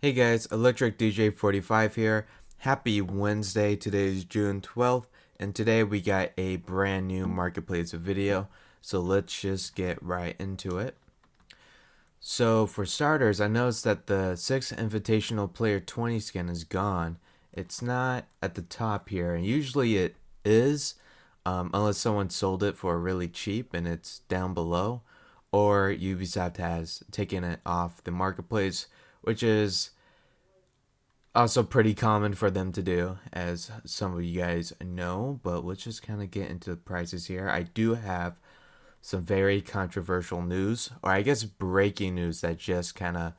Hey guys, Electric DJ 45 here. Happy Wednesday. Today is June 12th, and today we got a brand new marketplace video. So let's just get right into it. So for starters, I noticed that the 6 Invitational Player 20 skin is gone. It's not at the top here, and usually it is, unless someone sold it for really cheap and it's down below, or Ubisoft has taken it off the marketplace, which is also pretty common for them to do, as some of you guys know. But let's just kind of get into the prices here. I do have some very controversial news, or I guess breaking news, that just kind of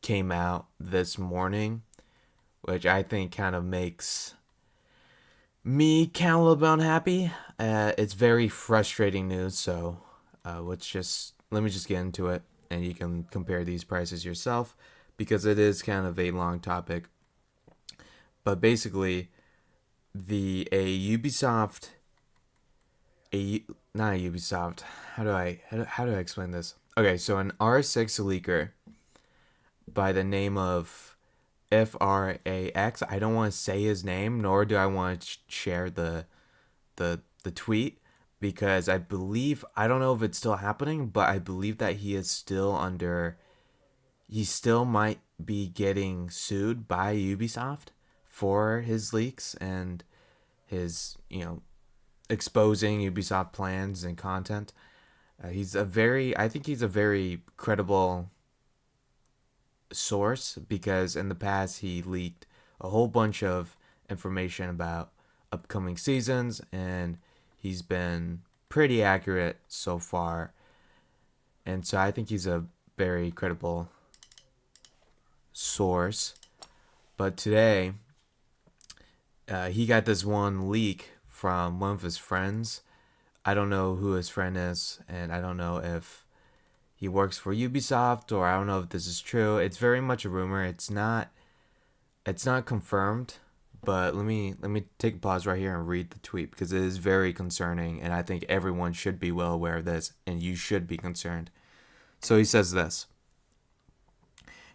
came out this morning, which I think kind of makes me kind of a little bit unhappy. It's very frustrating news, so let me just get into it, and you can compare these prices yourself, because it is kind of a long topic. But basically, Ubisoft, not a Ubisoft. How do I explain this? Okay, so an R6 leaker by the name of FRAX. I don't want to say his name, nor do I want to share the tweet, because I don't know if it's still happening, but I believe that he still might be getting sued by Ubisoft for his leaks and his, exposing Ubisoft plans and content. I think he's a very credible source, because in the past he leaked a whole bunch of information about upcoming seasons, and he's been pretty accurate so far. And so I think he's a very credible source. But today, he got this one leak from one of his friends. I don't know who his friend is, and I don't know if he works for Ubisoft, or I don't know if this is true. It's very much a rumor. It's not confirmed, but let me take a pause right here and read the tweet, because it is very concerning, and I think everyone should be well aware of this, and you should be concerned. So he says this: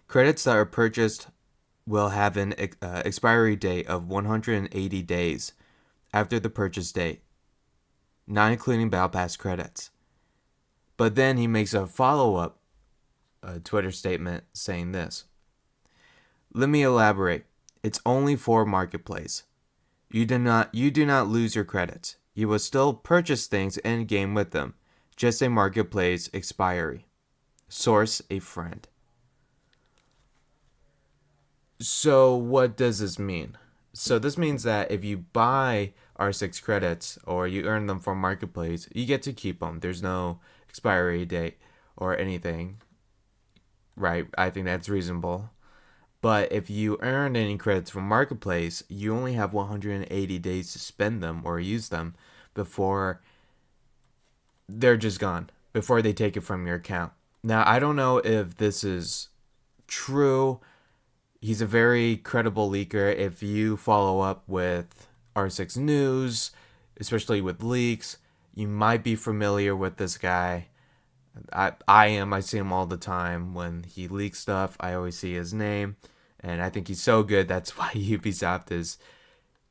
credits that are purchased will have an expiry date of 180 days after the purchase date, not including Battle Pass credits. But then he makes a follow-up Twitter statement saying this: let me elaborate. It's only for Marketplace. You do not lose your credits. You will still purchase things in-game with them. Just a Marketplace expiry. Source, a friend. So what does this mean? So this means that if you buy R6 credits, or you earn them from Marketplace, you get to keep them. There's no expiry date or anything, right? I think that's reasonable. But if you earn any credits from Marketplace, you only have 180 days to spend them or use them before they're just gone, before they take it from your account. Now, I don't know if this is true. He's a very credible leaker. If you follow up with R6 News, especially with leaks, you might be familiar with this guy. I am. I see him all the time. When he leaks stuff, I always see his name. And I think he's so good, that's why Ubisoft is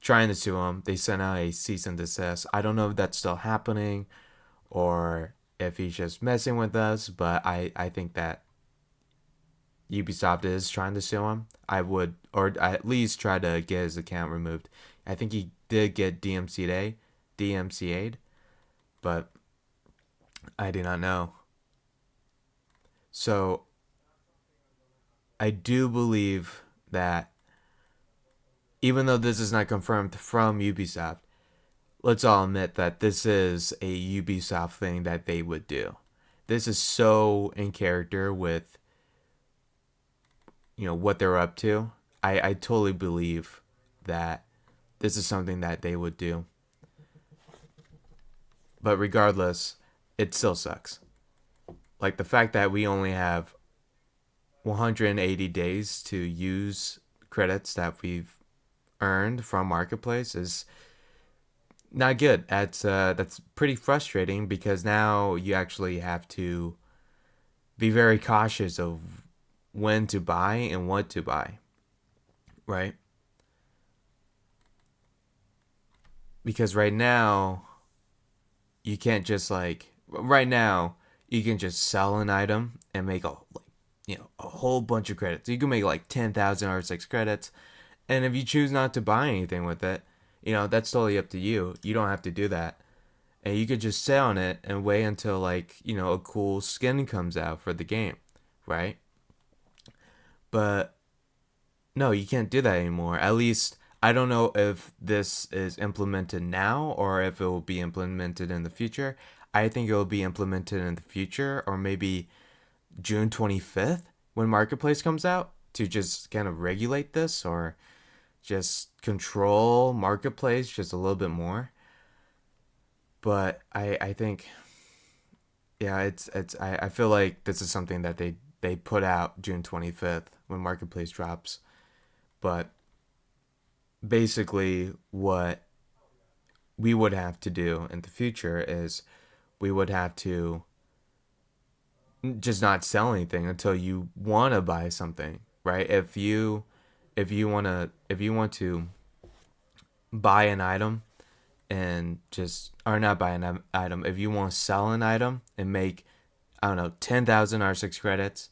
trying to sue him. They sent out a cease and desist. I don't know if that's still happening, or if he's just messing with us, but I think that Ubisoft is trying to sue him. I would, or at least try to get his account removed. I think he did get DMCA'd, but I do not know. So I do believe that, even though this is not confirmed from Ubisoft, let's all admit that this is a Ubisoft thing that they would do. This is so in character with, what they're up to. I totally believe that this is something that they would do. But regardless, it still sucks. Like, the fact that we only have 180 days to use credits that we've earned from Marketplace is not good. That's pretty frustrating, because now you actually have to be very cautious of when to buy and what to buy. right? Because right now you can't just like right now you can just sell an item and make a like a whole bunch of credits. You can make like 10,000 R6 credits, and if you choose not to buy anything with it, that's totally up to you. You don't have to do that, and you could just sit on it and wait until like a cool skin comes out for the game, right? But no, you can't do that anymore. At least I don't know if this is implemented now or if it will be implemented in the future. I think it will be implemented in the future, or maybe June 25th when Marketplace comes out, to just kind of regulate this or just control Marketplace just a little bit more. But I think, yeah, I feel like this is something that they put out June 25th when Marketplace drops. But basically, what we would have to do in the future is we would have to just not sell anything until you want to buy something, right? If you want to buy an item and just or not buy an item, if you want to sell an item and make, I don't know, 10,000 R6 credits,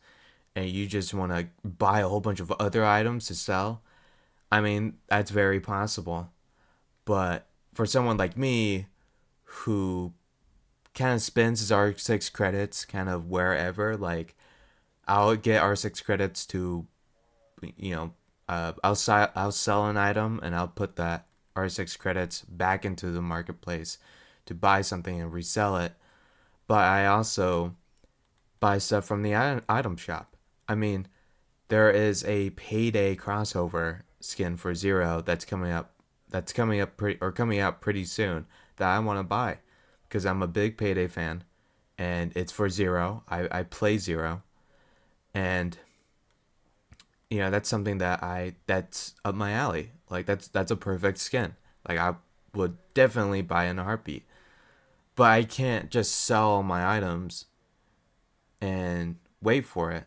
and you just want to buy a whole bunch of other items to sell, I mean, that's very possible. But for someone like me who kind of spends his R6 credits kind of wherever, like I'll get R6 credits to, you know, I'll sell an item and I'll put that R6 credits back into the marketplace to buy something and resell it. But I also buy stuff from the item shop. I mean, there is a payday crossover skin for Zero that's coming up. That's coming out pretty soon that I want to buy because I'm a big payday fan, and it's for Zero. I play Zero, and that's something that's up my alley. Like that's a perfect skin. Like I would definitely buy in a heartbeat. But I can't just sell all my items and wait for it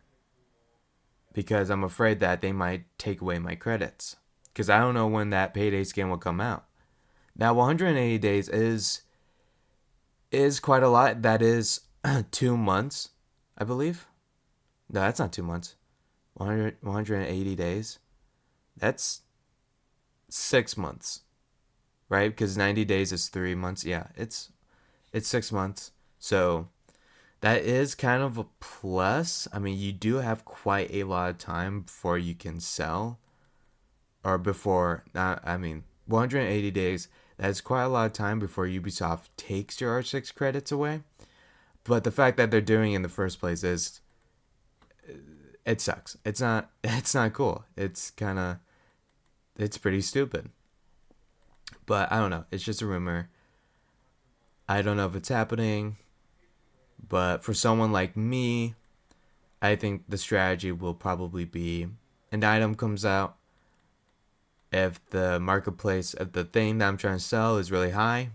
because I'm afraid that they might take away my credits. Because I don't know when that payday skin will come out. Now, 180 days is quite a lot. That is 2 months, I believe. No, that's not 2 months. 180 days. That's 6 months, right? Because 90 days is 3 months. Yeah, it's 6 months. So that is kind of a plus. I mean, you do have quite a lot of time before you can sell, or before. I mean, 180 days. That's quite a lot of time before Ubisoft takes your R6 credits away. But the fact that they're doing it in the first place is, it sucks. It's not cool. It's pretty stupid. But I don't know. It's just a rumor. I don't know if it's happening. But for someone like me, I think the strategy will probably be an item comes out. If the marketplace, if the thing that I'm trying to sell is really high,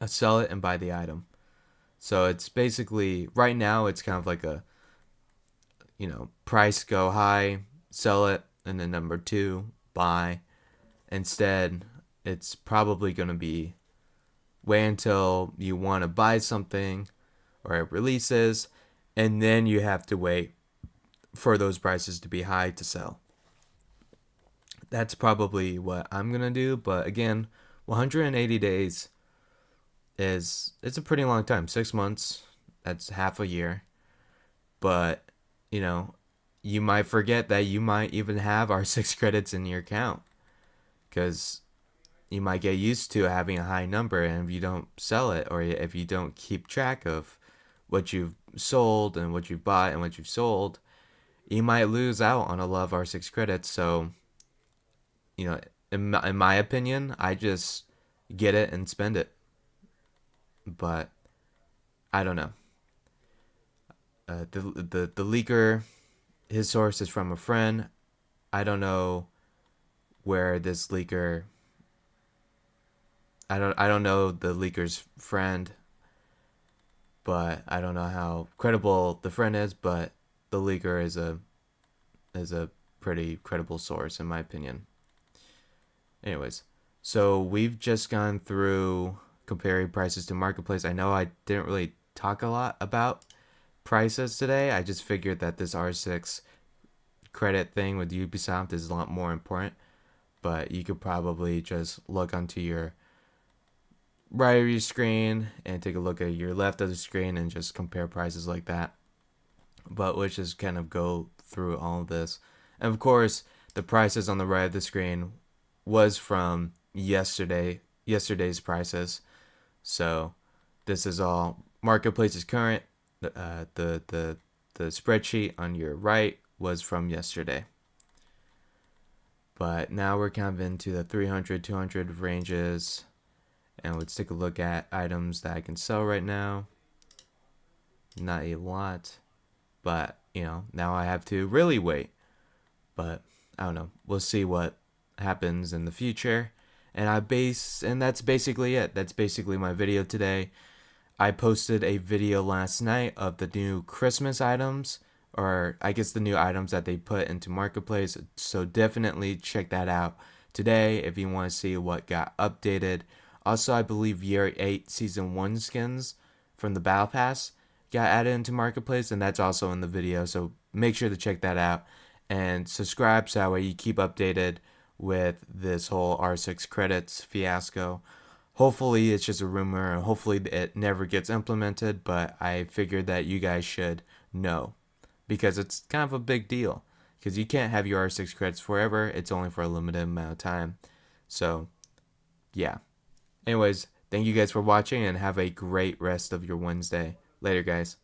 I sell it and buy the item. So it's basically, right now, it's kind of like a, price go high, sell it, and then number two, buy. Instead, it's probably going to be wait until you want to buy something or it releases, and then you have to wait for those prices to be high to sell. That's probably what I'm gonna do. But again, 180 days it's a pretty long time. 6 months, that's half a year. But you know, you might forget that you might even have R6 credits in your account because you might get used to having a high number, and if you don't sell it or if you don't keep track of what you've sold and what you've bought and what you've sold, you might lose out on a lot of R6 credits. So, in my opinion, I just get it and spend it. But I don't know. The leaker, his source is from a friend. I don't know where this leaker. I don't know the leaker's friend, but I don't know how credible the friend is. But the leaker is a pretty credible source in my opinion. Anyways, so we've just gone through comparing prices to marketplace. I know I didn't really talk a lot about prices today. I just figured that this R6 credit thing with Ubisoft is a lot more important, but you could probably just look onto your right of your screen and take a look at your left of the screen and just compare prices like that. But let's just kind of go through all of this. And of course, the prices on the right of the screen was from yesterday's prices. So this is all marketplace is current. The spreadsheet on your right was from yesterday. But now we're kind of into the 300, 200 ranges. And let's take a look at items that I can sell right now. Not a lot. But, now I have to really wait. But, I don't know. We'll see what happens in the future. And that's basically it. That's basically my video today. I posted a video last night of the new Christmas items, or I guess the new items that they put into Marketplace. So definitely check that out today if you want to see what got updated. Also, I believe Year 8 Season 1 skins from the Battle Pass got added into Marketplace, and that's also in the video. So make sure to check that out and subscribe so that way you keep updated with this whole R6 credits fiasco. Hopefully it's just a rumor and hopefully it never gets implemented, but I figured that you guys should know because it's kind of a big deal because you can't have your R6 credits forever. It's only for a limited amount of time. So, yeah. Anyways, thank you guys for watching and have a great rest of your Wednesday. Later, guys.